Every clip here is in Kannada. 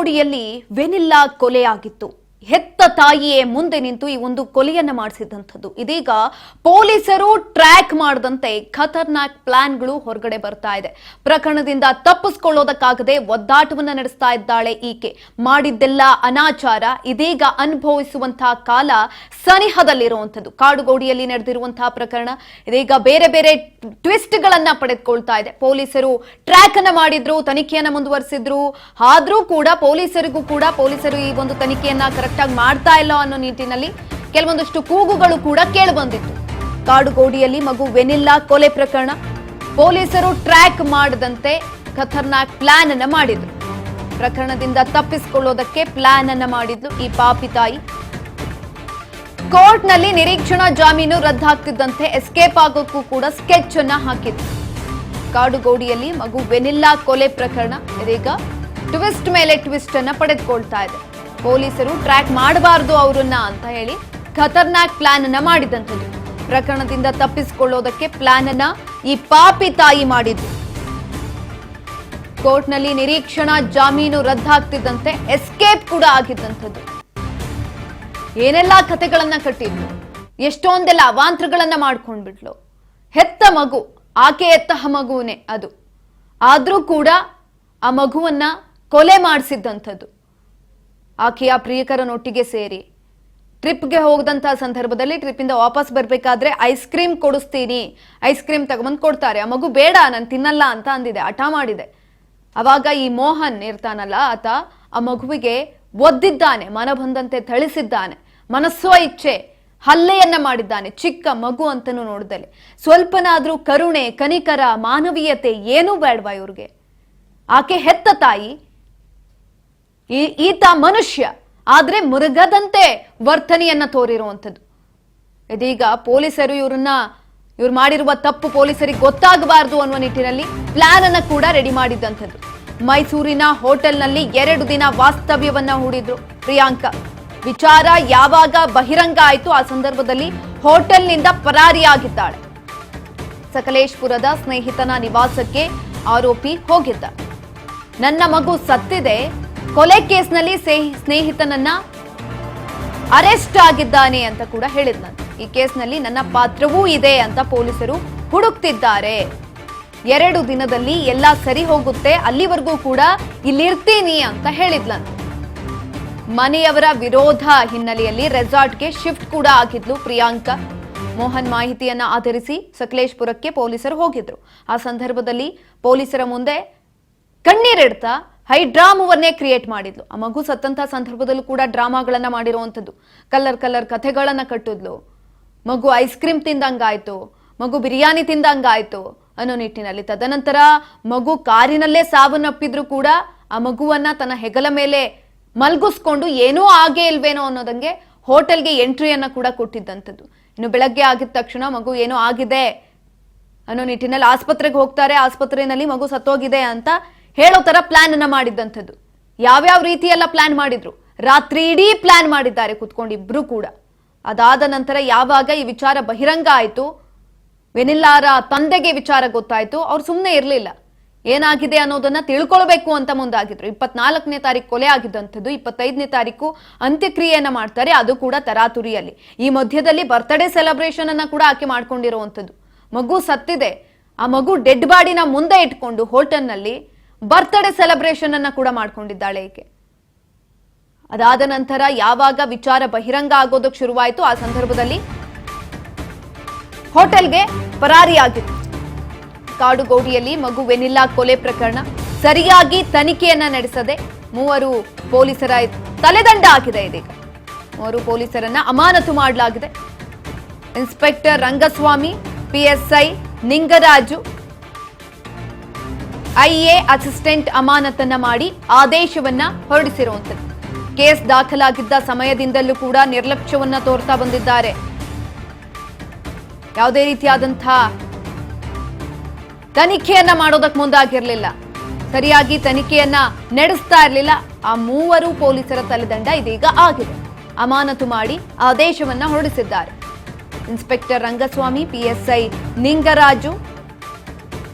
ಕಾಡುಗೋಡಿಯಲ್ಲಿ ವೆನಿಲ್ಲಾ ಕೊಲೆಯಾಗಿತ್ತು. ಹೆತ್ತ ತಾಯಿಯೇ ಮುಂದೆ ನಿಂತು ಈ ಒಂದು ಕೊಲೆಯನ್ನ ಮಾಡಿಸಿದಂಥದ್ದು. ಇದೀಗ ಪೊಲೀಸರು ಟ್ರ್ಯಾಕ್ ಮಾಡದಂತೆ ಖತರ್ನಾಕ್ ಪ್ಲಾನ್ಗಳು ಹೊರಗಡೆ ಬರ್ತಾ ಇದೆ. ಪ್ರಕರಣದಿಂದ ತಪ್ಪಿಸಿಕೊಳ್ಳೋದಕ್ಕಾಗದೆ ಒದ್ದಾಟವನ್ನ ನಡೆಸ್ತಾ ಇದ್ದಾಳೆ ಈಕೆ. ಮಾಡಿದ್ದೆಲ್ಲ ಅನಾಚಾರ ಇದೀಗ ಅನುಭವಿಸುವಂತಹ ಕಾಲ ಸನಿಹದಲ್ಲಿರುವಂಥದ್ದು. ಕಾಡುಗೋಡಿಯಲ್ಲಿ ನಡೆದಿರುವಂತಹ ಪ್ರಕರಣ ಇದೀಗ ಬೇರೆ ಬೇರೆ ಟ್ವಿಸ್ಟ್ ಗಳನ್ನ ಪಡೆದುಕೊಳ್ತಾ ಇದೆ. ಪೊಲೀಸರು ಟ್ರ್ಯಾಕ್ ಅನ್ನ ಮಾಡಿದ್ರು, ತನಿಖೆಯನ್ನ ಮುಂದುವರಿಸಿದ್ರು. ಆದ್ರೂ ಕೂಡ ಪೊಲೀಸರು ಈ ಒಂದು ತನಿಖೆಯನ್ನ ಕರೆಕ್ಟ್ ಆಗಿ ಮಾಡ್ತಾ ಇಲ್ಲ ಅನ್ನೋ ನಿಟ್ಟಿನಲ್ಲಿ ಕೆಲವೊಂದಷ್ಟು ಕೂಗುಗಳು ಕೂಡ ಕೇಳಿ ಬಂದಿತ್ತು. ಕಾಡುಗೋಡಿಯಲ್ಲಿ ಮಗು ವೆನಿಲ್ಲಾ ಕೊಲೆ ಪ್ರಕರಣ ಪೊಲೀಸರು ಟ್ರ್ಯಾಕ್ ಮಾಡದಂತೆ ಖತರ್ನಾಕ್ ಪ್ಲಾನ್ ಅನ್ನ ಮಾಡಿದ್ರು. ಪ್ರಕರಣದಿಂದ ತಪ್ಪಿಸಿಕೊಳ್ಳೋದಕ್ಕೆ ಪ್ಲಾನ್ ಅನ್ನ ಮಾಡಿದ್ಲು ಈ ಪಾಪಿ ತಾಯಿ. ಕೋರ್ಟ್ ನಲ್ಲಿ ನಿರೀಕ್ಷಣಾ ಜಾಮೀನು ರದ್ದಾಗ್ತಿದ್ದಂತೆ ಎಸ್ಕೇಪ್ ಆಗೋಕ್ಕೂ ಕೂಡ ಸ್ಕೆಚ್ ಅನ್ನ ಹಾಕಿದ್ರು. ಕಾಡುಗೋಡಿಯಲ್ಲಿ ಮಗು ವೆನಿಲ್ಲಾ ಕೊಲೆ ಪ್ರಕರಣ ಇದೀಗ ಟ್ವಿಸ್ಟ್ ಮೇಲೆ ಟ್ವಿಸ್ಟ್ ಅನ್ನ ಪಡೆದುಕೊಳ್ತಾ ಇದೆ. ಪೊಲೀಸರು ಟ್ರ್ಯಾಕ್ ಮಾಡಬಾರದು ಅವರನ್ನ ಅಂತ ಹೇಳಿ ಖತರ್ನಾಕ್ ಪ್ಲಾನ್ ಅನ್ನ ಮಾಡಿದಂಥದ್ದು. ಪ್ರಕರಣದಿಂದ ತಪ್ಪಿಸಿಕೊಳ್ಳೋದಕ್ಕೆ ಪ್ಲಾನ್ ಅನ್ನ ಈ ಪಾಪಿ ತಾಯಿ ಮಾಡಿದ್ರು. ಕೋರ್ಟ್ನಲ್ಲಿ ನಿರೀಕ್ಷಣಾ ಜಾಮೀನು ರದ್ದಾಗ್ತಿದ್ದಂತೆ ಎಸ್ಕೇಪ್ ಕೂಡ ಆಗಿದ್ದಂಥದ್ದು. ಏನೆಲ್ಲಾ ಕಥೆಗಳನ್ನ ಕಟ್ಟಿದ್ಲು, ಎಷ್ಟೊಂದೆಲ್ಲ ಅವಾಂತರಗಳನ್ನ ಮಾಡ್ಕೊಂಡ್ಬಿಟ್ಲು. ಹೆತ್ತ ಮಗು, ಆಕೆ ಎತ್ತ ಮಗುವೇ ಅದು. ಆದ್ರೂ ಕೂಡ ಆ ಮಗುವನ್ನ ಕೊಲೆ ಮಾಡಿಸಿದ್ದಂಥದ್ದು. ಆಕೆಯ ಪ್ರಿಯಕರನೊಟ್ಟಿಗೆ ಸೇರಿ ಟ್ರಿಪ್ಗೆ ಹೋಗದಂತಹ ಸಂದರ್ಭದಲ್ಲಿ ಟ್ರಿಪ್ಪಿಂದ ವಾಪಸ್ ಬರ್ಬೇಕಾದ್ರೆ ಐಸ್ ಕ್ರೀಮ್ ಕೊಡಿಸ್ತೀನಿ, ಐಸ್ ಕ್ರೀಮ್ ತಗೊಂಬಂದು ಕೊಡ್ತಾರೆ. ಆ ಮಗು ಬೇಡ, ನಾನು ತಿನ್ನಲ್ಲ ಅಂತ ಅಂದಿದೆ, ಹಠ ಮಾಡಿದೆ. ಅವಾಗ ಈ ಮೋಹನ್ ಇರ್ತಾನಲ್ಲ ಆತ ಆ ಮಗುವಿಗೆ ಒದ್ದಿದ್ದಾನೆ, ಮನ ಬಂದಂತೆ ಥಳಿಸಿದ್ದಾನೆ, ಮನಸ್ಸೋ ಇಚ್ಛೆ ಹಲ್ಲೆಯನ್ನ ಮಾಡಿದ್ದಾನೆ. ಚಿಕ್ಕ ಮಗು ಅಂತನೂ ನೋಡಿದಲ್ಲಿ ಸ್ವಲ್ಪನಾದ್ರೂ ಕರುಣೆ, ಕನಿಕರ, ಮಾನವೀಯತೆ ಏನೂ ಬೇಡವಾ ಇವ್ರಿಗೆ? ಆಕೆ ಹೆತ್ತ ತಾಯಿ, ಈತ ಮನುಷ್ಯ, ಆದ್ರೆ ಮೃಗದಂತೆ ವರ್ತನೆಯನ್ನ ತೋರಿರುವಂಥದ್ದು. ಇದೀಗ ಪೊಲೀಸರು ಇವ್ರು ಮಾಡಿರುವ ತಪ್ಪು ಪೊಲೀಸರಿಗೆ ಗೊತ್ತಾಗಬಾರದು ಅನ್ನುವ ನಿಟ್ಟಿನಲ್ಲಿ ಪ್ಲಾನ್ ಅನ್ನ ಕೂಡ ರೆಡಿ ಮಾಡಿದ್ದಂಥದ್ದು. ಮೈಸೂರಿನ ಹೋಟೆಲ್ನಲ್ಲಿ 2 ದಿನ ವಾಸ್ತವ್ಯವನ್ನ ಹೂಡಿದ್ರು ಪ್ರಿಯಾಂಕಾ. ವಿಚಾರ ಯಾವಾಗ ಬಹಿರಂಗ ಆಯ್ತು ಆ ಸಂದರ್ಭದಲ್ಲಿ ಹೋಟೆಲ್ನಿಂದ ಪರಾರಿಯಾಗಿದ್ದಾಳೆ. ಸಕಲೇಶ್ಪುರದ ಸ್ನೇಹಿತನ ನಿವಾಸಕ್ಕೆ ಆರೋಪಿ ಹೋಗಿದ್ದ. ನನ್ನ ಮಗು ಸತ್ತಿದೆ, ಕೊಲೆ ಕೇಸ್ನಲ್ಲಿ ಸ್ನೇಹಿತನನ್ನ ಅರೆಸ್ಟ್ ಆಗಿದ್ದಾನೆ ಅಂತ ಕೂಡ ಹೇಳಿದ್ನಂತೆ. ಈ ಕೇಸ್ನಲ್ಲಿ ನನ್ನ ಪಾತ್ರವೂ ಇದೆ ಅಂತ ಪೊಲೀಸರು ಹುಡುಕ್ತಿದ್ದಾರೆ. 2 ದಿನದಲ್ಲಿ ಎಲ್ಲ ಸರಿ ಹೋಗುತ್ತೆ, ಅಲ್ಲಿವರೆಗೂ ಕೂಡ ಇಲ್ಲಿರ್ತೀನಿ ಅಂತ ಹೇಳಿದ್ಲಂತೆ. ಮನೆಯವರ ವಿರೋಧ ಹಿನ್ನೆಲೆಯಲ್ಲಿ ರೆಸಾರ್ಟ್ಗೆ ಶಿಫ್ಟ್ ಕೂಡ ಆಗಿದ್ಲು ಪ್ರಿಯಾಂಕಾ. ಮೋಹನ್ ಮಾಹಿತಿಯನ್ನ ಆಧರಿಸಿ ಸಕಲೇಶ್ಪುರಕ್ಕೆ ಪೊಲೀಸರು ಹೋಗಿದ್ರು. ಆ ಸಂದರ್ಭದಲ್ಲಿ ಪೊಲೀಸರ ಮುಂದೆ ಕಣ್ಣೀರಿಡ್ತಾ ಡ್ರಾಮವನ್ನೇ ಕ್ರಿಯೇಟ್ ಮಾಡಿದ್ಲು. ಆ ಮಗು ಸತ್ತಂತಹ ಸಂದರ್ಭದಲ್ಲೂ ಕೂಡ ಡ್ರಾಮಾಗಳನ್ನ ಮಾಡಿರುವಂಥದ್ದು. ಕಲರ್ ಕಥೆಗಳನ್ನ ಕಟ್ಟಿದ್ಲು. ಮಗು ಐಸ್ ಕ್ರೀಮ್ ತಿಂದಂಗಾಯ್ತು, ಮಗು ಬಿರಿಯಾನಿ ತಿಂದಂಗಾಯ್ತು ಅನ್ನೋ ನಿಟ್ಟಿನಲ್ಲಿ. ತದನಂತರ ಮಗು ಕಾರಿನಲ್ಲೇ ಸಾವನ್ನಪ್ಪಿದ್ರು ಕೂಡ ಆ ಮಗುವನ್ನ ತನ್ನ ಹೆಗಲ ಮೇಲೆ ಮಲ್ಗಿಸ್ಕೊಂಡು ಏನೂ ಆಗೇ ಇಲ್ವೇನೋ ಅನ್ನೋದಂಗೆ ಹೋಟೆಲ್ಗೆ ಎಂಟ್ರಿಯನ್ನ ಕೂಡ ಕೊಟ್ಟಿದ್ದಂಥದ್ದು. ಇನ್ನು ಬೆಳಗ್ಗೆ ಆಗಿದ ತಕ್ಷಣ ಮಗು ಏನೋ ಆಗಿದೆ ಅನ್ನೋ ನಿಟ್ಟಿನಲ್ಲಿ ಆಸ್ಪತ್ರೆಗೆ ಹೋಗ್ತಾರೆ. ಆಸ್ಪತ್ರೆಯಲ್ಲಿ ಮಗು ಸತ್ತೋಗಿದೆ ಅಂತ ಹೇಳೋ ತರ ಪ್ಲಾನ್ ಅನ್ನ ಮಾಡಿದ್ದಂಥದ್ದು. ಯಾವ್ಯಾವ ರೀತಿಯೆಲ್ಲ ಪ್ಲಾನ್ ಮಾಡಿದ್ರು, ರಾತ್ರಿ ಇಡೀ ಪ್ಲಾನ್ ಮಾಡಿದ್ದಾರೆ ಕುತ್ಕೊಂಡು ಇಬ್ರು ಕೂಡ. ಅದಾದ ನಂತರ ಯಾವಾಗ ಈ ವಿಚಾರ ಬಹಿರಂಗ ಆಯ್ತು, ವೆನಿಲ್ಲಾರ ತಂದೆಗೆ ವಿಚಾರ ಗೊತ್ತಾಯ್ತು, ಅವ್ರು ಸುಮ್ಮನೆ ಇರಲಿಲ್ಲ. ಏನಾಗಿದೆ ಅನ್ನೋದನ್ನ ತಿಳ್ಕೊಳ್ಬೇಕು ಅಂತ ಮುಂದಾಗಿದ್ರು. 24ನೇ ತಾರೀಕು ಕೊಲೆ ಆಗಿದ್ದಂಥದ್ದು, 25ನೇ ತಾರೀಕು ಅಂತ್ಯಕ್ರಿಯೆಯನ್ನ ಮಾಡ್ತಾರೆ, ಅದು ಕೂಡ ತರಾತುರಿಯಲ್ಲಿ. ಈ ಮಧ್ಯದಲ್ಲಿ ಬರ್ತ್ಡೇ ಸೆಲೆಬ್ರೇಷನ್ ಅನ್ನ ಕೂಡ ಆಕೆ ಮಾಡ್ಕೊಂಡಿರುವಂಥದ್ದು. ಮಗು ಸತ್ತಿದೆ, ಆ ಮಗು ಡೆಡ್ ಬಾಡಿನ ಮುಂದೆ ಇಟ್ಕೊಂಡು ಹೋಟೆಲ್ನಲ್ಲಿ ಬರ್ತ್ಡೇ ಸೆಲೆಬ್ರೇಷನ್ ಅನ್ನ ಕೂಡ ಮಾಡ್ಕೊಂಡಿದ್ದಾಳೆ ಈಕೆ. ಅದಾದ ನಂತರ ಯಾವಾಗ ವಿಚಾರ ಬಹಿರಂಗ ಆಗೋದಕ್ಕೆ ಶುರುವಾಯಿತು ಆ ಸಂದರ್ಭದಲ್ಲಿ ಹೋಟೆಲ್ಗೆ ಪರಾರಿಯಾಗಿತ್ತು. ಕಾಡುಗೋಡಿಯಲ್ಲಿ ಮಗು ವೆನಿಲ್ಲಾ ಕೊಲೆ ಪ್ರಕರಣ ಸರಿಯಾಗಿ ತನಿಖೆಯನ್ನ ನಡೆಸದೆ 3 ಪೊಲೀಸರ ತಲೆದಂಡ ಆಗಿದೆ. ಇದೀಗ 3 ಪೊಲೀಸರನ್ನ ಅಮಾನತು ಮಾಡಲಾಗಿದೆ. Inspector Rangaswamy, PSI Ningaraju, IA assistant ಅಮಾನತನ್ನ ಮಾಡಿ ಆದೇಶವನ್ನ ಹೊರಡಿಸಿರುವಂಥದ್ದು. ಕೇಸ್ ದಾಖಲಾಗಿದ್ದ ಸಮಯದಿಂದಲೂ ಕೂಡ ನಿರ್ಲಕ್ಷ್ಯವನ್ನ ತೋರ್ತಾ ಬಂದಿದ್ದಾರೆ. ಯಾವುದೇ ರೀತಿಯಾದಂತಹ ತನಿಖೆಯನ್ನ ಮಾಡೋದಕ್ಕೆ ಮುಂದಾಗಿರಲಿಲ್ಲ, ಸರಿಯಾಗಿ ತನಿಖೆಯನ್ನ ನಡೆಸ್ತಾ ಇರಲಿಲ್ಲ. ಆ 3 ಪೊಲೀಸರ ತಲೆದಂಡ ಇದೀಗ ಆಗಿದೆ. ಅಮಾನತು ಮಾಡಿ ಆದೇಶವನ್ನ ಹೊರಡಿಸಿದ್ದಾರೆ. Inspector Rangaswamy, PSI Ningaraju,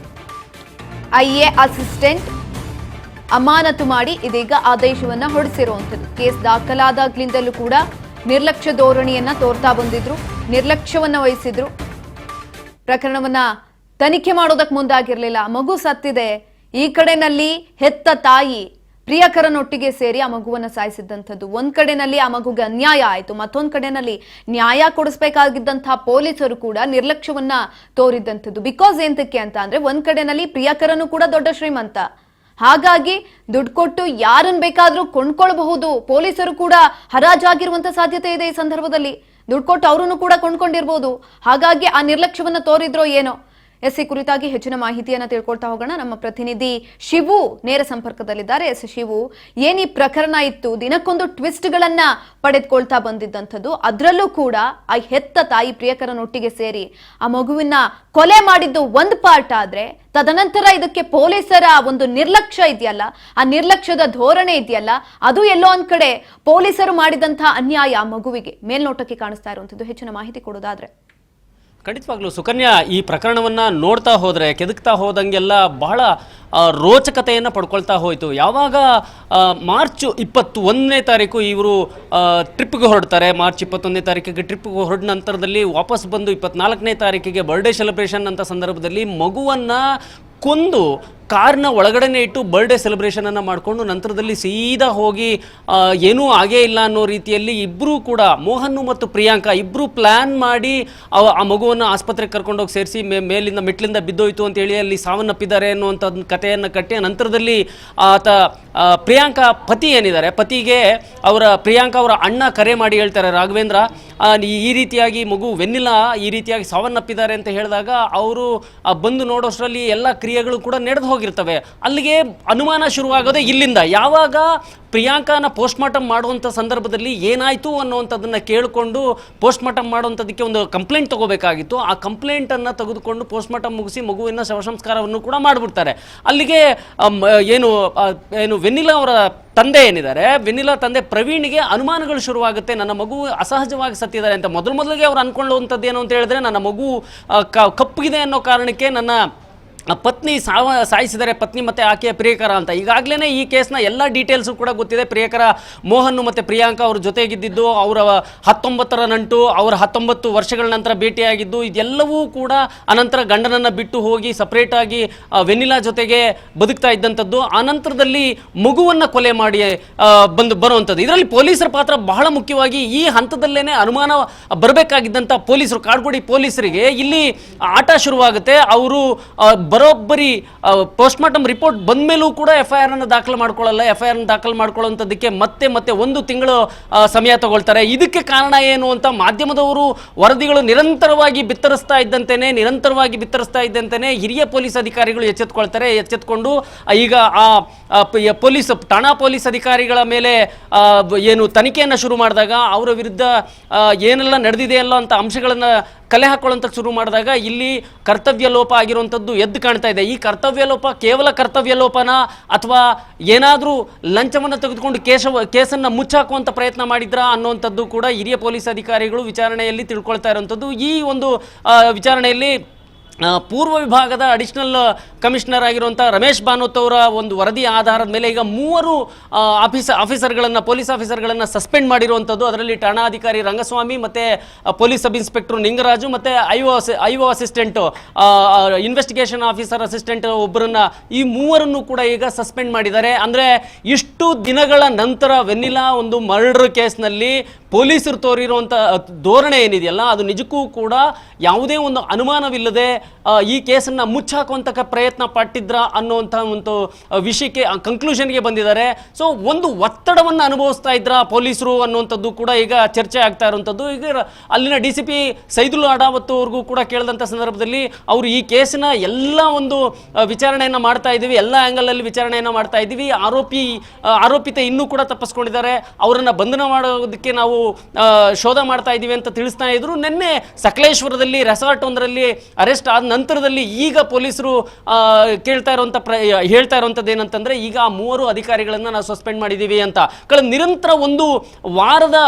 IA assistant ಅಮಾನತು ಮಾಡಿ ಇದೀಗ ಆದೇಶವನ್ನ ಹೊರಡಿಸಿರುವಂಥದ್ದು. ಕೇಸ್ ದಾಖಲಾದಾಗ್ಲಿಂದಲೂ ಕೂಡ ನಿರ್ಲಕ್ಷ್ಯ ಧೋರಣೆಯನ್ನ ತೋರ್ತಾ ಬಂದಿದ್ರು, ನಿರ್ಲಕ್ಷ್ಯವನ್ನ ವಹಿಸಿದ್ರು, ಪ್ರಕರಣವನ್ನ ತನಿಖೆ ಮಾಡೋದಕ್ಕೆ ಮುಂದಾಗಿರ್ಲಿಲ್ಲ. ಮಗು ಸತ್ತಿದೆ, ಈ ಕಡೆನಲ್ಲಿ ಹೆತ್ತ ತಾಯಿ ಪ್ರಿಯಕರನೊಟ್ಟಿಗೆ ಸೇರಿ ಆ ಮಗುವನ್ನ ಸಾಯಿಸಿದ್ದಂಥದ್ದು. ಒಂದ್ ಕಡೆನಲ್ಲಿ ಆ ಮಗುಗೆ ಅನ್ಯಾಯ ಆಯ್ತು, ಮತ್ತೊಂದ್ ಕಡೆನಲ್ಲಿ ನ್ಯಾಯ ಕೊಡಿಸ್ಬೇಕಾಗಿದ್ದಂತಹ ಪೊಲೀಸರು ಕೂಡ ನಿರ್ಲಕ್ಷ್ಯವನ್ನ ತೋರಿದ್ದಂಥದ್ದು. ಬಿಕಾಸ್ ಎಂತಕ್ಕೆ ಅಂತ ಅಂದ್ರೆ ಒಂದ್ ಕಡೆನಲ್ಲಿ ಪ್ರಿಯಕರನು ಕೂಡ ದೊಡ್ಡ ಶ್ರೀಮಂತ, ಹಾಗಾಗಿ ದುಡ್ಡು ಕೊಟ್ಟು ಯಾರನ್ನ ಬೇಕಾದ್ರೂ ಕೊಂಡ್ಕೊಳ್ಬಹುದು. ಪೊಲೀಸರು ಕೂಡ ಹರಾಜಾಗಿರುವಂತ ಸಾಧ್ಯತೆ ಇದೆ. ಈ ಸಂದರ್ಭದಲ್ಲಿ ದುಡ್ಡು ಕೊಟ್ಟು ಅವರನ್ನು ಕೂಡ ಕೊಂಡ್ಕೊಂಡಿರ್ಬೋದು. ಹಾಗಾಗಿ ಆ ನಿರ್ಲಕ್ಷ್ಯವನ್ನ ತೋರಿದ್ರೋ ಏನೋ. ಈ ಕುರಿತಾಗಿ ಹೆಚ್ಚಿನ ಮಾಹಿತಿಯನ್ನ ತಿಳ್ಕೊಳ್ತಾ ಹೋಗೋಣ. ನಮ್ಮ ಪ್ರತಿನಿಧಿ ಶಿವು ನೇರ ಸಂಪರ್ಕದಲ್ಲಿದ್ದಾರೆ. ಶಿವು, ಏನ್ ಈ ಪ್ರಕರಣ ಇತ್ತು, ದಿನಕ್ಕೊಂದು ಟ್ವಿಸ್ಟ್ ಗಳನ್ನ ಪಡೆದುಕೊಳ್ತಾ ಬಂದಿದ್ದಂಥದ್ದು, ಅದರಲ್ಲೂ ಕೂಡ ಆ ಹೆತ್ತ ತಾಯಿ ಪ್ರಿಯಕರನೊಟ್ಟಿಗೆ ಸೇರಿ ಆ ಮಗುವಿನ ಕೊಲೆ ಮಾಡಿದ್ದು ಒಂದು ಪಾರ್ಟ್ ಆದ್ರೆ, ತದನಂತರ ಇದಕ್ಕೆ ಪೊಲೀಸರ ಒಂದು ನಿರ್ಲಕ್ಷ್ಯ ಇದೆಯಲ್ಲ, ಆ ನಿರ್ಲಕ್ಷ್ಯದ ಧೋರಣೆ ಇದೆಯಲ್ಲ, ಅದು ಎಲ್ಲೋ ಒಂದ್ ಕಡೆ ಪೊಲೀಸರು ಮಾಡಿದಂತಹ ಅನ್ಯಾಯ ಮಗುವಿಗೆ ಮೇಲ್ನೋಟಕ್ಕೆ ಕಾಣಿಸ್ತಾ ಇರುವಂತದ್ದು. ಹೆಚ್ಚಿನ ಮಾಹಿತಿ ಕೊಡೋದಾದ್ರೆ. ಖಂಡಿತವಾಗ್ಲೂ ಸುಕನ್ಯಾ, ಈ ಪ್ರಕರಣವನ್ನು ನೋಡ್ತಾ ಹೋದರೆ ಕೆದಕ್ತಾ ಹೋದಂಗೆಲ್ಲ ಬಹಳ ರೋಚಕತೆಯನ್ನು ಪಡ್ಕೊಳ್ತಾ ಹೋಯಿತು. ಯಾವಾಗ ಮಾರ್ಚ್ 21ನೇ ತಾರೀಕು ಇವರು ಟ್ರಿಪ್ಗೆ ಹೊರಡ್ತಾರೆ. ಮಾರ್ಚ್ 21ನೇ ತಾರೀಕಿಗೆ ಟ್ರಿಪ್ಗೆ ಹೊರಡ ನಂತರದಲ್ಲಿ ವಾಪಸ್ ಬಂದು 24ನೇ ತಾರೀಕಿಗೆ ಬರ್ಡೇ ಸೆಲೆಬ್ರೇಷನ್ ಅಂತ ಸಂದರ್ಭದಲ್ಲಿ ಮಗುವನ್ನು ಕೊಂದು ಕಾರ್ನ ಒಳಗಡೆನೇ ಇಟ್ಟು ಬರ್ಡೇ ಸೆಲೆಬ್ರೇಷನನ್ನು ಮಾಡಿಕೊಂಡು ನಂತರದಲ್ಲಿ ಸೀದಾ ಹೋಗಿ ಏನೂ ಆಗೇ ಇಲ್ಲ ಅನ್ನೋ ರೀತಿಯಲ್ಲಿ ಇಬ್ಬರೂ ಕೂಡ, ಮೋಹನ್ ಮತ್ತು ಪ್ರಿಯಾಂಕಾ ಇಬ್ಬರು ಪ್ಲ್ಯಾನ್ ಮಾಡಿ ಆ ಮಗುವನ್ನು ಆಸ್ಪತ್ರೆಗೆ ಕರ್ಕೊಂಡೋಗಿ ಸೇರಿಸಿ ಮೇಲಿಂದ ಮೆಟ್ಲಿಂದ ಬಿದ್ದೋಯ್ತು ಅಂತೇಳಿ ಅಲ್ಲಿ ಸಾವನ್ನಪ್ಪಿದ್ದಾರೆ ಅನ್ನುವಂಥದ್ದು ಕಥೆಯನ್ನು ಕಟ್ಟಿ ನಂತರದಲ್ಲಿ ಪ್ರಿಯಾಂಕಾ ಪತಿ ಏನಿದ್ದಾರೆ, ಪತಿಗೆ ಪ್ರಿಯಾಂಕಾ ಅವರ ಅಣ್ಣ ಕರೆ ಮಾಡಿ ಹೇಳ್ತಾರೆ, ರಾಘವೇಂದ್ರ ಈ ರೀತಿಯಾಗಿ ಮಗು ವೆನ್ನಿಲಾ ಈ ರೀತಿಯಾಗಿ ಸಾವನ್ನಪ್ಪಿದ್ದಾರೆ ಅಂತ ಹೇಳಿದಾಗ ಅವರು ಬಂದು ನೋಡೋಷ್ಟರಲ್ಲಿ ಎಲ್ಲ ಕ್ರಿಯೆಗಳು ಕೂಡ ನಡೆದು ಹೋಗಿರ್ತವೆ. ಅಲ್ಲಿಗೆ ಅನುಮಾನ ಶುರುವಾಗೋದೇ ಇಲ್ಲಿಂದ. ಯಾವಾಗ ಪ್ರಿಯಾಂಕಾನ ಪೋಸ್ಟ್ಮಾರ್ಟಮ್ ಮಾಡುವಂಥ ಸಂದರ್ಭದಲ್ಲಿ ಏನಾಯಿತು ಅನ್ನುವಂಥದ್ದನ್ನು ಕೇಳಿಕೊಂಡು ಪೋಸ್ಟ್ಮಾರ್ಟಮ್ ಮಾಡುವಂಥದ್ದಕ್ಕೆ ಒಂದು ಕಂಪ್ಲೇಂಟ್ ತೊಗೋಬೇಕಾಗಿತ್ತು. ಆ ಕಂಪ್ಲೇಂಟನ್ನು ತೆಗೆದುಕೊಂಡು ಪೋಸ್ಟ್ಮಾರ್ಟಮ್ ಮುಗಿಸಿ ಮಗುವಿನ ಶವ ಸಂಸ್ಕಾರವನ್ನು ಕೂಡ ಮಾಡಿಬಿಡ್ತಾರೆ. ಅಲ್ಲಿಗೆ ಏನು ವೆನ್ನಿಲಾ ಅವರ ತಂದೆ ಏನಿದ್ದಾರೆ, ವೆನ್ನಿಲಾ ತಂದೆ ಪ್ರವೀಣ್ಗೆ ಅನುಮಾನಗಳು ಶುರುವಾಗುತ್ತೆ. ನನ್ನ ಮಗು ಅಸಹಜವಾಗಿ ಸತ್ತಿದ್ದಾರೆ ಅಂತ ಮೊದಲಿಗೆ ಅವ್ರು ಅಂದ್ಕೊಳ್ಳುವಂಥದ್ದು ಏನು ಅಂತ ಹೇಳಿದ್ರೆ, ನನ್ನ ಮಗು ಕಪ್ಪಗಿದೆ ಅನ್ನೋ ಕಾರಣಕ್ಕೆ ನನ್ನ ಪತ್ನಿ ಸಾಯಿಸಿದರೆ, ಪತ್ನಿ ಮತ್ತು ಆಕೆಯ ಪ್ರಿಯಕರ ಅಂತ. ಈಗಾಗಲೇ ಈ ಕೇಸ್ನ ಎಲ್ಲ ಡೀಟೇಲ್ಸು ಕೂಡ ಗೊತ್ತಿದೆ. ಪ್ರಿಯಕರ ಮೋಹನ್ ಮತ್ತು ಪ್ರಿಯಾಂಕಾ ಅವರು ಜೊತೆಗಿದ್ದಿದ್ದು, ಅವರ 19ರ ನಂಟು, ಅವರ 19 ವರ್ಷಗಳ ನಂತರ ಭೇಟಿಯಾಗಿದ್ದು, ಇದೆಲ್ಲವೂ ಕೂಡ ಅನಂತರ ಗಂಡನನ್ನು ಬಿಟ್ಟು ಹೋಗಿ ಸಪ್ರೇಟಾಗಿ ವೆನ್ನಿಲಾ ಜೊತೆಗೆ ಬದುಕ್ತಾ ಇದ್ದಂಥದ್ದು. ಆನಂತರದಲ್ಲಿ ಮಗುವನ್ನು ಕೊಲೆ ಮಾಡಿ ಬರುವಂಥದ್ದು. ಇದರಲ್ಲಿ ಪೊಲೀಸರ ಪಾತ್ರ ಬಹಳ ಮುಖ್ಯವಾಗಿ. ಈ ಹಂತದಲ್ಲೇ ಅನುಮಾನ ಬರಬೇಕಾಗಿದ್ದಂಥ ಪೊಲೀಸರು, ಕಾಡ್ಗೋಡಿ ಪೊಲೀಸರಿಗೆ ಇಲ್ಲಿ ಆಟ ಶುರುವಾಗುತ್ತೆ. ಅವರು ಬರೋಬ್ಬರಿ ಪೋಸ್ಟ್ಮಾರ್ಟಮ್ ರಿಪೋರ್ಟ್ ಬಂದ ಮೇಲೂ ಕೂಡ FIR ಅನ್ನು ದಾಖಲು ಮಾಡ್ಕೊಳ್ಳಲ್ಲ. FIR ದಾಖಲು ಮಾಡ್ಕೊಳ್ಳುವಂಥದ್ದಕ್ಕೆ ಮತ್ತೆ 1 ತಿಂಗಳು ಸಮಯ ತಗೊಳ್ತಾರೆ. ಇದಕ್ಕೆ ಕಾರಣ ಏನು ಅಂತ ಮಾಧ್ಯಮದವರು ವರದಿಗಳು ನಿರಂತರವಾಗಿ ಬಿತ್ತರಿಸ್ತಾ ಇದ್ದಂತೆಯೇ ಹಿರಿಯ ಪೊಲೀಸ್ ಅಧಿಕಾರಿಗಳು ಎಚ್ಚೆತ್ಕೊಂಡು ಈಗ ಪೊಲೀಸ್ ಠಾಣಾ ಪೊಲೀಸ್ ಅಧಿಕಾರಿಗಳ ಮೇಲೆ ಏನು ತನಿಖೆಯನ್ನು ಶುರು ಮಾಡಿದಾಗ, ಅವರ ವಿರುದ್ಧ ಏನೆಲ್ಲ ನಡೆದಿದೆಯಲ್ಲ ಅಂತ ಅಂಶಗಳನ್ನು ಕಲೆ ಹಾಕೊಳ್ಳುವಂಥ ಶುರು ಮಾಡಿದಾಗ ಇಲ್ಲಿ ಕರ್ತವ್ಯ ಲೋಪ ಆಗಿರುವಂಥದ್ದು ಎದ್ದು ಕಾಣ್ತಾ ಇದೆ. ಈ ಕರ್ತವ್ಯ ಲೋಪ ಕೇವಲ ಕರ್ತವ್ಯ ಲೋಪನ ಅಥವಾ ಏನಾದರೂ ಲಂಚವನ್ನು ತೆಗೆದುಕೊಂಡು ಕೇಸನ್ನು ಮುಚ್ಚಾಕುವಂಥ ಪ್ರಯತ್ನ ಮಾಡಿದ್ರಾ ಅನ್ನುವಂಥದ್ದು ಕೂಡ ಹಿರಿಯ ಪೊಲೀಸ್ ಅಧಿಕಾರಿಗಳು ವಿಚಾರಣೆಯಲ್ಲಿ ತಿಳ್ಕೊಳ್ತಾ ಇರುವಂಥದ್ದು. ಈ ಒಂದು ವಿಚಾರಣೆಯಲ್ಲಿ ಪೂರ್ವ ವಿಭಾಗದ ಅಡಿಷನಲ್ ಕಮಿಷನರ್ ಆಗಿರುವಂಥ ರಮೇಶ್ ಬಾನೋತ್ ಅವರ ಒಂದು ವರದಿ ಆಧಾರದ ಮೇಲೆ ಈಗ 3 ಆಫೀಸರ್ಗಳನ್ನು, ಪೊಲೀಸ್ ಆಫೀಸರ್ಗಳನ್ನು ಸಸ್ಪೆಂಡ್ ಮಾಡಿರುವಂಥದ್ದು. ಅದರಲ್ಲಿ ಠಾಣಾಧಿಕಾರಿ ರಂಗಸ್ವಾಮಿ ಮತ್ತು ಪೊಲೀಸ್ ಸಬ್ ಇನ್ಸ್ಪೆಕ್ಟರ್ ನಿಂಗರಾಜು ಮತ್ತು IO assistant, investigation officer assistant ಒಬ್ಬರನ್ನ, ಈ 3ರನ್ನು ಕೂಡ ಈಗ ಸಸ್ಪೆಂಡ್ ಮಾಡಿದ್ದಾರೆ. ಅಂದರೆ ಇಷ್ಟು ದಿನಗಳ ನಂತರ ವೆನ್ನಿಲಾ ಒಂದು ಮರ್ಡರ್ ಕೇಸ್ನಲ್ಲಿ ಪೊಲೀಸರು ತೋರಿರುವಂಥ ಧೋರಣೆ ಏನಿದೆಯಲ್ಲ, ಅದು ನಿಜಕ್ಕೂ ಕೂಡ ಯಾವುದೇ ಒಂದು ಅನುಮಾನವಿಲ್ಲದೆ ಈ ಕೇಸನ್ನು ಮುಚ್ಚಾಕುವಂಥ ಪ್ರಯತ್ನ ಪಟ್ಟಿದ್ರ ಅನ್ನುವಂಥ ಒಂದು ವಿಷಯಕ್ಕೆ ಕನ್ಕ್ಲೂಷನ್ಗೆ ಬಂದಿದ್ದಾರೆ. ಸೊ ಒಂದು ಒತ್ತಡವನ್ನು ಅನುಭವಿಸ್ತಾ ಇದ್ರ ಪೊಲೀಸರು ಅನ್ನುವಂಥದ್ದು ಕೂಡ ಈಗ ಚರ್ಚೆ ಆಗ್ತಾ ಇರುವಂಥದ್ದು. ಈಗ ಅಲ್ಲಿನ DCP ಸೈದುಲ್ ಅಡಾವತ್ ಅವ್ರಿಗೂ ಕೂಡ ಕೇಳಿದಂಥ ಸಂದರ್ಭದಲ್ಲಿ ಅವರು ಈ ಕೇಸಿನ ಎಲ್ಲ ಒಂದು ವಿಚಾರಣೆಯನ್ನು ಮಾಡ್ತಾ ಇದ್ದೀವಿ, ಎಲ್ಲ ಆ್ಯಂಗಲಲ್ಲಿ ವಿಚಾರಣೆಯನ್ನು ಮಾಡ್ತಾ ಇದ್ದೀವಿ, ಆರೋಪಿತ ಇನ್ನೂ ಕೂಡ ತಪ್ಪಿಸ್ಕೊಂಡಿದ್ದಾರೆ, ಅವರನ್ನು ಬಂಧನ ಮಾಡೋದಕ್ಕೆ ನಾವು ಶೋಧ ಮಾಡ್ತಾ ಇದ್ದೀವಿ ಅಂತ ತಿಳಿಸ್ತಾ ಇದ್ರು. ನಿನ್ನೆ ಸಕಲೇಶ್ವರದಲ್ಲಿ ರೆಸಾರ್ಟ್ ಒಂದರಲ್ಲಿ ಅರೆಸ್ಟ್ ಆದ ನಂತರದಲ್ಲಿ ಈಗ ಪೊಲೀಸರು ಹೇಳ್ತಾ ಇರುವಂಥದ್ದು ಏನಂತಂದ್ರೆ, ಈಗ ಆ 3 ಅಧಿಕಾರಿಗಳನ್ನ ನಾವು ಸಸ್ಪೆಂಡ್ ಮಾಡಿದ್ದೀವಿ ಅಂತ. ನಿರಂತರ 1 ವಾರದ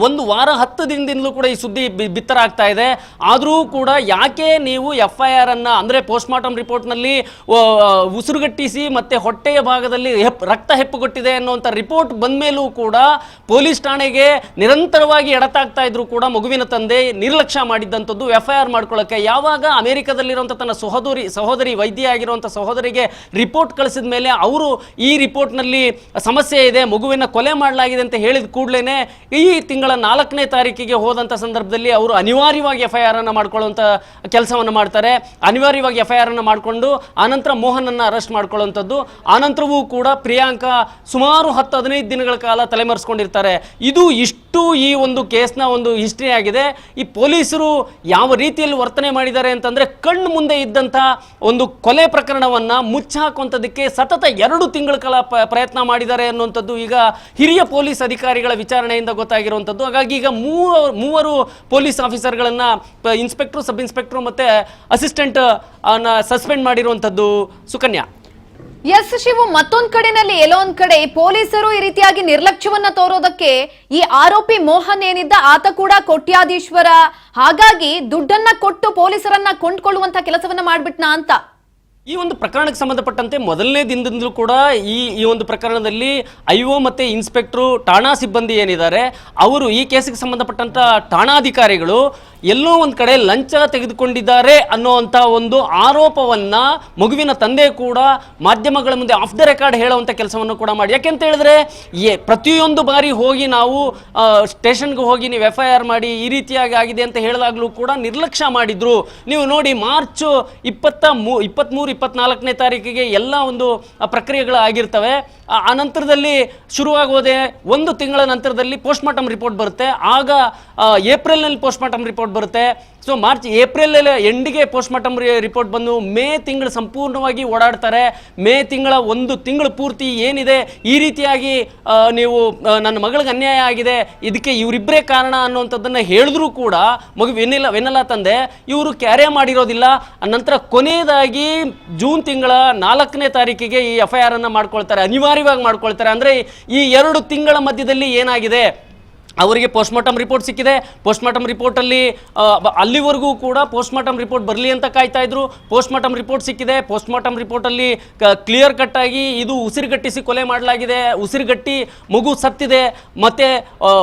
ಒಂದು ವಾರ 10 ದಿನದಿಂದಲೂ ಕೂಡ ಈ ಸುದ್ದಿ ಬಿತ್ತರ ಆಗ್ತಾ ಇದೆ. ಆದರೂ ಕೂಡ ಯಾಕೆ ನೀವು FIR ಅನ್ನ ಅಂದರೆ ಪೋಸ್ಟ್ಮಾರ್ಟಮ್ ರಿಪೋರ್ಟ್ನಲ್ಲಿ ಉಸಿರುಗಟ್ಟಿಸಿ ಮತ್ತೆ ಹೊಟ್ಟೆಯ ಭಾಗದಲ್ಲಿ ರಕ್ತ ಹೆಪ್ಪುಗೊಟ್ಟಿದೆ ಅನ್ನುವಂಥ ರಿಪೋರ್ಟ್ ಬಂದ ಮೇಲೂ ಕೂಡ ಪೊಲೀಸ್ ಠಾಣೆಗೆ ನಿರಂತರವಾಗಿ ಎಡತಾಗ್ತಾ ಇದ್ರು ಕೂಡ ಮಗುವಿನ ತಂದೆ ನಿರ್ಲಕ್ಷ್ಯ ಮಾಡಿದ್ದಂಥದ್ದು FIR ಮಾಡ್ಕೊಳ್ಳೋಕ್ಕೆ. ಯಾವಾಗ ಅಮೆರಿಕದಲ್ಲಿರುವಂಥ ತನ್ನ ಸಹೋದರಿ ವೈದ್ಯ ಆಗಿರುವಂಥ ಸಹೋದರಿಗೆ ರಿಪೋರ್ಟ್ ಕಳಿಸಿದ ಮೇಲೆ ಅವರು ಈ ರಿಪೋರ್ಟ್ನಲ್ಲಿ ಸಮಸ್ಯೆ ಇದೆ, ಮಗುವಿನ ಕೊಲೆ ಮಾಡಲಾಗಿದೆ ಅಂತ ಹೇಳಿದ ಕೂಡಲೇ ಈ ತಿಂಗಳ 4ನೇ ತಾರೀಕಿಗೆ ಹೋದಂಥ ಸಂದರ್ಭದಲ್ಲಿ ಅವರು ಅನಿವಾರ್ಯವಾಗಿ FIR ಅನ್ನು ಮಾಡ್ಕೊಳ್ಳುವಂಥ ಕೆಲಸವನ್ನು ಮಾಡ್ತಾರೆ. ಅನಿವಾರ್ಯವಾಗಿ FIR ಅನ್ನು ಮಾಡಿಕೊಂಡು ಆನಂತರ ಮೋಹನನ್ನು ಅರೆಸ್ಟ್ ಮಾಡ್ಕೊಳ್ಳುವಂಥದ್ದು. ಆನಂತರವೂ ಕೂಡ ಪ್ರಿಯಾಂಕಾ ಸುಮಾರು 10-15 ದಿನಗಳ ಕಾಲ ತಲೆಮರೆಸ್ಕೊಂಡಿರ್ತಾರೆ. ಇಷ್ಟು ಈ ಒಂದು ಕೇಸ್ನ ಒಂದು ಹಿಸ್ಟ್ರಿ ಆಗಿದೆ. ಈ ಪೊಲೀಸರು ಯಾವ ರೀತಿಯಲ್ಲಿ ವರ್ತನೆ ಮಾಡಿದ್ದಾರೆ ಅಂತಂದ್ರೆ ಕಣ್ಣು ಮುಂದೆ ಇದ್ದಂಥ ಒಂದು ಕೊಲೆ ಪ್ರಕರಣವನ್ನು ಮುಚ್ಚಾಕುವಂಥದ್ದಕ್ಕೆ ಸತತ 2 ತಿಂಗಳ ಕಾಲ ಪ್ರಯತ್ನ ಮಾಡಿದ್ದಾರೆ ಅನ್ನುವಂಥದ್ದು ಈಗ ಹಿರಿಯ ಪೊಲೀಸ್ ಅಧಿಕಾರಿಗಳ ವಿಚಾರಣೆಯಿಂದ ಗೊತ್ತಾಗಿರುವಂಥದ್ದು. ಹಾಗಾಗಿ ಈಗ ಮೂವರು ಪೊಲೀಸ್ ಆಫೀಸರ್ಗಳನ್ನ ಇನ್ಸ್ಪೆಕ್ಟರ್, ಸಬ್ ಇನ್ಸ್ಪೆಕ್ಟರ್ ಮತ್ತೆ ಅಸಿಸ್ಟೆಂಟ್ ಸಸ್ಪೆಂಡ್ ಮಾಡಿರುವಂಥದ್ದು. ಸುಕನ್ಯಾ, ಎಸ್ ಶಿವು, ಮತ್ತೊಂದ್ ಕಡೆನಲ್ಲಿ ಎಲ್ಲೋ ಒಂದ್ ಕಡೆ ಪೊಲೀಸರು ಈ ರೀತಿಯಾಗಿ ನಿರ್ಲಕ್ಷ್ಯವನ್ನ ತೋರೋದಕ್ಕೆ ಈ ಆರೋಪಿ ಮೋಹನ್ ಏನಿದ್ದ ಆತ ಕೂಡ ಕೋಟ್ಯಾಧೀಶ್ವರ, ಹಾಗಾಗಿ ದುಡ್ಡನ್ನ ಕೊಟ್ಟು ಪೊಲೀಸರನ್ನ ಕೊಂಡ್ಕೊಳ್ಳುವಂತ ಕೆಲಸವನ್ನ ಮಾಡ್ಬಿಟ್ನಾ ಅಂತ. ಈ ಒಂದು ಪ್ರಕರಣಕ್ಕೆ ಸಂಬಂಧಪಟ್ಟಂತೆ ಮೊದಲನೇ ದಿನದಿಂದಲೂ ಕೂಡ ಈ ಒಂದು ಪ್ರಕರಣದಲ್ಲಿ IO ಮತ್ತೆ ಇನ್ಸ್ಪೆಕ್ಟ್ರು, ಠಾಣಾ ಸಿಬ್ಬಂದಿ ಏನಿದ್ದಾರೆ ಅವರು ಈ ಕೇಸಿಗೆ ಸಂಬಂಧಪಟ್ಟಂತ ಠಾಣಾಧಿಕಾರಿಗಳು ಎಲ್ಲೋ ಒಂದು ಕಡೆ ಲಂಚ ತೆಗೆದುಕೊಂಡಿದ್ದಾರೆ ಅನ್ನೋವಂಥ ಒಂದು ಆರೋಪವನ್ನ ಮಗುವಿನ ತಂದೆ ಕೂಡ ಮಾಧ್ಯಮಗಳ ಮುಂದೆ ಆಫ್ ದ ರೆಕಾರ್ಡ್ ಹೇಳುವಂಥ ಕೆಲಸವನ್ನು ಕೂಡ ಮಾಡಿ. ಯಾಕೆಂತ ಹೇಳಿದ್ರೆ ಪ್ರತಿಯೊಂದು ಬಾರಿ ಹೋಗಿ ನಾವು ಸ್ಟೇಷನ್ಗೆ ಹೋಗಿ ನೀವು FIR ಮಾಡಿ ಈ ರೀತಿಯಾಗಿ ಆಗಿದೆ ಅಂತ ಹೇಳಿದಾಗಲೂ ಕೂಡ ನಿರ್ಲಕ್ಷ್ಯ ಮಾಡಿದ್ರು. ನೀವು ನೋಡಿ, ಮಾರ್ಚ್ 23-24ನೇ ತಾರೀಕಿಗೆ ಎಲ್ಲ ಒಂದು ಪ್ರಕ್ರಿಯೆಗಳು ಆಗಿರ್ತವೆ. ಅನಂತರದಲ್ಲಿ ಶುರುವಾಗೋದೆ 1 ತಿಂಗಳ ನಂತರದಲ್ಲಿ ಪೋಸ್ಟ್ಮಾರ್ಟಮ್ ರಿಪೋರ್ಟ್ ಬರುತ್ತೆ. ಆಗ ಏಪ್ರಿಲ್ನಲ್ಲಿ ಪೋಸ್ಟ್ಮಾರ್ಟಮ್ ರಿಪೋರ್ಟ್ ಬರುತ್ತೆ. ಸೊ ಏಪ್ರಿಲ್ ಎಂಡಿಗೆ ಪೋಸ್ಟ್ಮಾರ್ಟಮ್ ರಿಪೋರ್ಟ್ ಬಂದು ಮೇ ತಿಂಗಳು ಸಂಪೂರ್ಣವಾಗಿ ಓಡಾಡ್ತಾರೆ. ಮೇ ತಿಂಗಳ 1 ತಿಂಗಳು ಪೂರ್ತಿ ಏನಿದೆ ಈ ರೀತಿಯಾಗಿ ನೀವು ನನ್ನ ಮಗಳಿಗೆ ಅನ್ಯಾಯ ಆಗಿದೆ, ಇದಕ್ಕೆ ಇವರಿಬ್ಬರೇ ಕಾರಣ ಅನ್ನುವಂಥದ್ದನ್ನು ಹೇಳಿದ್ರೂ ಕೂಡ ವೆನ್ನಲ್ಲ ತಂದೆ ಇವರು ಕ್ಯಾರೆ ಮಾಡಿರೋದಿಲ್ಲ. ನಂತರ ಕೊನೆಯದಾಗಿ ಜೂನ್ ತಿಂಗಳ 4ನೇ ತಾರೀಕಿಗೆ ಈ FIR ಅನ್ನು ಮಾಡ್ಕೊಳ್ತಾರೆ, ಅನಿವಾರ್ಯವಾಗಿ ಮಾಡ್ಕೊಳ್ತಾರೆ. ಅಂದರೆ ಈ 2 ತಿಂಗಳ ಮಧ್ಯದಲ್ಲಿ ಏನಾಗಿದೆ, ಅವರಿಗೆ ಪೋಸ್ಟ್ಮಾರ್ಟಮ್ ರಿಪೋರ್ಟ್ ಸಿಕ್ಕಿದೆ. ಪೋಸ್ಟ್ಮಾರ್ಟಮ್ ರಿಪೋರ್ಟಲ್ಲಿ ಅಲ್ಲಿವರೆಗೂ ಕೂಡ ಪೋಸ್ಟ್ಮಾರ್ಟಮ್ ರಿಪೋರ್ಟ್ ಬರಲಿ ಅಂತ ಕಾಯ್ತಾ ಇದ್ರು. ಪೋಸ್ಟ್ಮಾರ್ಟಮ್ ರಿಪೋರ್ಟ್ ಸಿಕ್ಕಿದೆ. ಪೋಸ್ಟ್ಮಾರ್ಟಮ್ ರಿಪೋರ್ಟಲ್ಲಿ ಕ್ಲಿಯರ್ ಕಟ್ ಆಗಿ ಇದು ಉಸಿರುಗಟ್ಟಿಸಿ ಕೊಲೆ ಮಾಡಲಾಗಿದೆ, ಉಸಿರುಗಟ್ಟಿ ಮಗು ಸತ್ತಿದೆ, ಮತ್ತೆ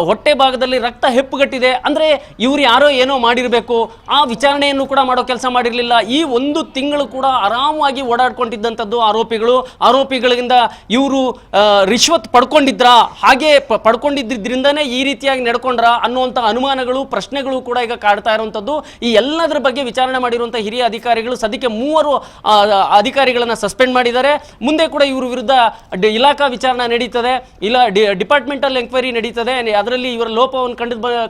ಹೊಟ್ಟೆ ಭಾಗದಲ್ಲಿ ರಕ್ತ ಹೆಪ್ಪುಗಟ್ಟಿದೆ. ಅಂದರೆ ಇವರು ಯಾರೋ ಏನೋ ಮಾಡಿರಬೇಕು, ಆ ವಿಚಾರಣೆಯನ್ನು ಕೂಡ ಮಾಡೋ ಕೆಲಸ ಮಾಡಿರಲಿಲ್ಲ. ಈ 1 ತಿಂಗಳು ಕೂಡ ಆರಾಮಾಗಿ ಓಡಾಡ್ಕೊಂಡಿದ್ದಂಥದ್ದು ಆರೋಪಿಗಳಿಂದ ಇವರು ರಿಶ್ವತ್ ಪಡ್ಕೊಂಡಿದ್ರಾ, ಹಾಗೆ ಪಡ್ಕೊಂಡಿದ್ದರಿಂದನೇ ಈ ರೀತಿಯಾಗಿ ನಡ್ಕೊಂಡ್ರ ಅನ್ನುವಂಥ ಅನುಮಾನಗಳು, ಪ್ರಶ್ನೆಗಳು ಕೂಡ ಈಗ ಕಾಡ್ತಾ ಇರುವಂಥದ್ದು. ಈ ಎಲ್ಲದರ ಬಗ್ಗೆ ವಿಚಾರಣೆ ಮಾಡಿರುವಂಥ ಹಿರಿಯ ಅಧಿಕಾರಿಗಳು ಸದ್ಯಕ್ಕೆ 3 ಅಧಿಕಾರಿಗಳನ್ನ ಸಸ್ಪೆಂಡ್ ಮಾಡಿದ್ದಾರೆ. ಮುಂದೆ ಕೂಡ ಇವ್ರ ವಿರುದ್ಧ ಇಲಾಖಾ ವಿಚಾರಣೆ ನಡೀತದೆ, ಡಿಪಾರ್ಟ್ಮೆಂಟಲ್ ಎಂಕ್ವೈರಿ ನಡೀತದೆ. ಅದರಲ್ಲಿ ಇವರ ಲೋಪವನ್ನು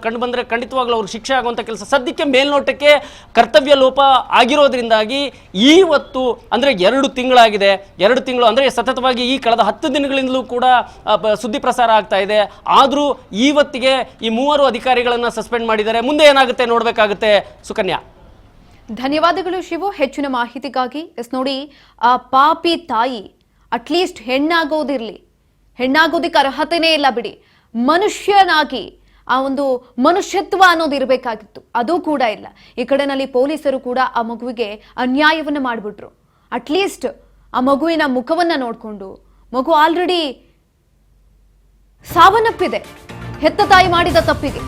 ಕಂಡು ಬಂದರೆ ಖಂಡಿತವಾಗ್ಲೂ ಅವ್ರಿಗೆ ಶಿಕ್ಷೆ ಆಗುವಂಥ ಕೆಲಸ. ಸದ್ಯಕ್ಕೆ ಮೇಲ್ನೋಟಕ್ಕೆ ಕರ್ತವ್ಯ ಲೋಪ ಆಗಿರೋದ್ರಿಂದಾಗಿ ಇವತ್ತು ಅಂದರೆ 2 ತಿಂಗಳಾಗಿದೆ. 2 ತಿಂಗಳು ಅಂದರೆ ಸತತವಾಗಿ ಈ ಕಳೆದ 10 ದಿನಗಳಿಂದಲೂ ಕೂಡ ಸುದ್ದಿ ಪ್ರಸಾರ ಆಗ್ತಾ ಇದೆ. ಆದರೂ ಇವತ್ತಿಗೆ ಈ 3 ಅಧಿಕಾರಿಗಳನ್ನ ಸಸ್ಪೆಂಡ್ ಮಾಡಿದ್ದಾರೆ. ಮುಂದೆ ಏನಾಗುತ್ತೆ ನೋಡಬೇಕಾಗುತ್ತೆ. ಸುಕನ್ಯಾ, ಧನ್ಯವಾದಗಳು ಶಿವು ಹೆಚ್ಚಿನ ಮಾಹಿತಿಗಾಗಿ. ನೋಡಿ, ಆ ಪಾಪಿ ತಾಯಿ ಅಟ್ಲೀಸ್ಟ್ ಹೆಣ್ಣಾಗೋದಿರ್ಲಿ, ಹೆಣ್ಣಾಗೋದಿಕ್ಕೆ ಅರ್ಹತೆನೇ ಇಲ್ಲ ಬಿಡಿ, ಮನುಷ್ಯನಾಗಿ ಆ ಒಂದು ಮನುಷ್ಯತ್ವ ಅನ್ನೋದು ಇರಬೇಕಾಗಿತ್ತು, ಅದು ಕೂಡ ಇಲ್ಲ. ಈ ಕಡೆನಲ್ಲಿ ಪೊಲೀಸರು ಕೂಡ ಆ ಮಗುವಿಗೆ ಅನ್ಯಾಯವನ್ನ ಮಾಡಿಬಿಟ್ರು. ಅಟ್ಲೀಸ್ಟ್ ಆ ಮಗುವಿನ ಮುಖವನ್ನ ನೋಡ್ಕೊಂಡು, ಮಗು ಆಲ್ರೆಡಿ ಸಾವನ್ನಪ್ಪಿದೆ ಹೆತ್ತ ತಾಯಿ ಮಾಡಿದ ತಪ್ಪಿಗೆ.